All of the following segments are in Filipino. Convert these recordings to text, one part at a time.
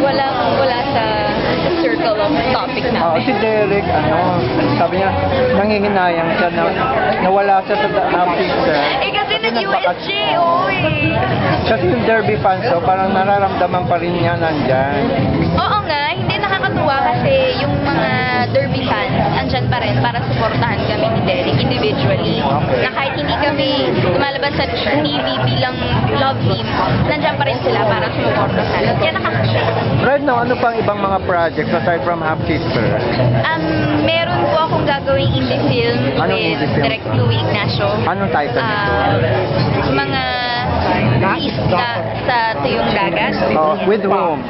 wala sa circle of topic namin. Si Derek, sabi niya, nangihinayang siya na nawala siya sa picture. Kasi nag-USJ, oy! Kasi yung Derby fans, parang nararamdaman pa rin niya nandyan. Oo nga, hindi nakakatuwa kasi yung mga Derby fans, andyan pa rin para suportahan kami ni Derek individually. Okay. Na kahit hindi kami lumalabas sa TV bilang love team, nandyan pa rin sila para sumuporta sa atin. Kaya nakakatuwa. Right now, ano pang ibang mga projects aside from Half Sister? Meron po akong gagawing indie film Anong with indie film? Direct Louie Ignacio. Anong title nito? Mga isda sa tuyong dagat. With whom?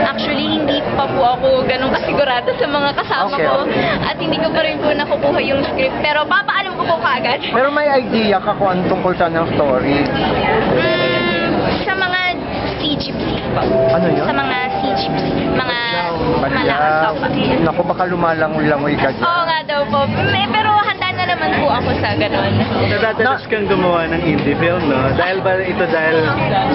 Actually, hindi pa po ako ganun kasigurado sa mga kasama Okay, ko. okay. At hindi ko pa rin po nakukuha yung script. Pero papaalam ko po kaagad. Pero may idea ka kung anong tungkol sa ng story. Sa mga sea gypsy po. Ano yun? Sa mga sea gypsy. Mga malakas Kaya, pa. naku, baka lumalangoy-langoy ka dyan. Oo nga daw po. Pero handa na naman po ako sa ganun. Nadadalas kang gumawa ng indie film, no? Dahil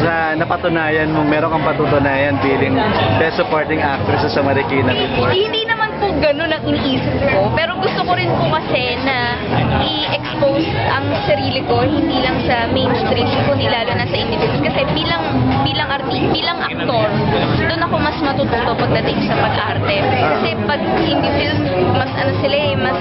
sa napatunayan mo, meron kang patutunayan bilang best supporting actress sa Marikina before? Hindi naman po ganun ang iniisip ko. Pero gusto ko rin po kasi na i-expose ang sarili ko, hindi lang sa mainstream, kundi lalo na sa indie films. Kasi bilang aktor, doon ako mas matututo pagdating sa pag-arte. Kasi pag indie films, mas mas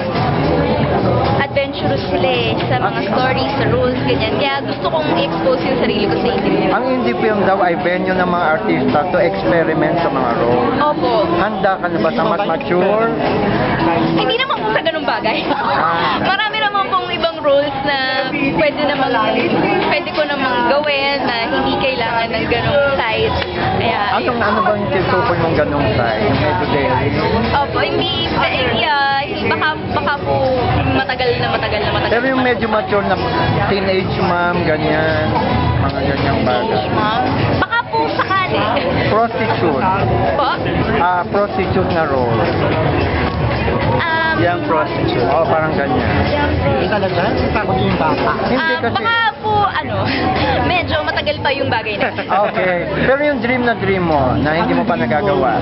adventurous sila sa mga stories, sa roles, ganyan. Kaya gusto kong i-expose yung sarili ko sa indie film. Ang indie film daw ay venue ng mga artista to experiment sa mga roles. Opo. Handa ka na ba sa mas mature? Hindi naman po sa ganung bagay. Marami naman pong ibang roles na pwede ko namang gawin na hindi kailangan ng ganung size. Kaya, Ano ba yung tinutukoy mong ganong side? Yung medyo dairy? opo, hindi, baka po matagal na. Pero yung medyo mature na teenage mom, ganyan. Mga ganyang bagay. Ma'am, baka po sakali. Prostitute. Po? Prostitute na role. Young prostitute. Oo, parang ganyan. Talaga? Takot yung bata. Hindi kasi... Baka po, medyo matagal pa yung bagay na. Okay. Pero yung dream mo, na hindi mo pa nagagawa,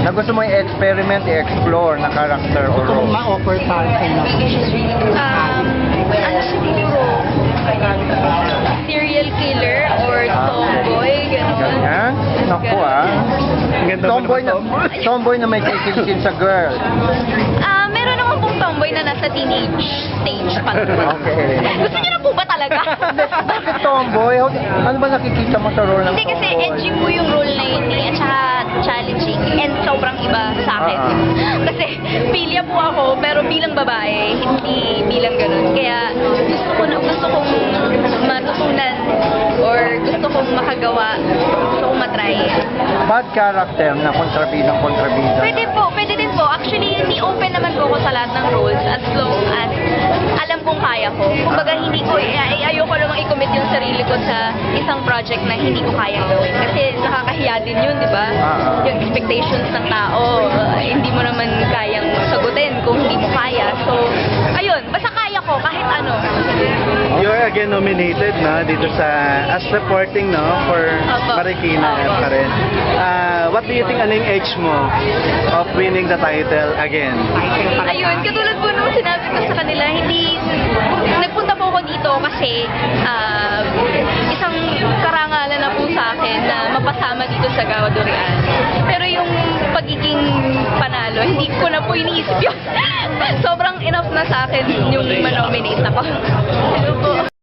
na gusto mo i-experiment, i-explore na character or Kung role. ma-offer sa akin na Siguro, serial killer or tomboy, gano'n. Ganyan? Naku Ang ganda mo Tomboy na may kikilkin sa girl. Meron naman pong tomboy na nasa teenage stage pa. Okay. Gusto niyo na po ba talaga? Bakit tomboy? Ano ba nakikita mo sa role ng Hindi kasi tomboy? edgy po yung role na yun at saka challenging and sobrang iba sa akin. Kasi pilya po ako pero bilang babae, hindi bilang ganun. Kaya gusto kong matutunan or gusto kong makagawa, gusto kong matry. Bad character na kontrabidang. Pwede din po. Actually, hindi open naman po ako sa lahat ng roles as long as alam kong kaya ko. Kumbaga, ayoko namang i-commit yung sarili ko sa isang project na hindi ko kayang gawin. Kasi nakakahiya din yun, di ba? Yung expectations ng tao, hindi mo naman kayang sagutin kung hindi mo kaya. So, ayun, basta kaya ko kahit ano. You're again nominated, no? Dito sa as supporting, no? For Opo. Marikina Opo. pa rin. What do you think, ano yung age mo of winning the title again? Ayun, katulad po nung sinabi ko sa kanila, nagpunta po ako dito kasi isang karangalan na po sa akin na mapasama dito sa Gawa Durian. Pero yung pagiging panalo, hindi ko na po iniisip yun. Sobrang enough na sa akin yung manominate ako. Hello po.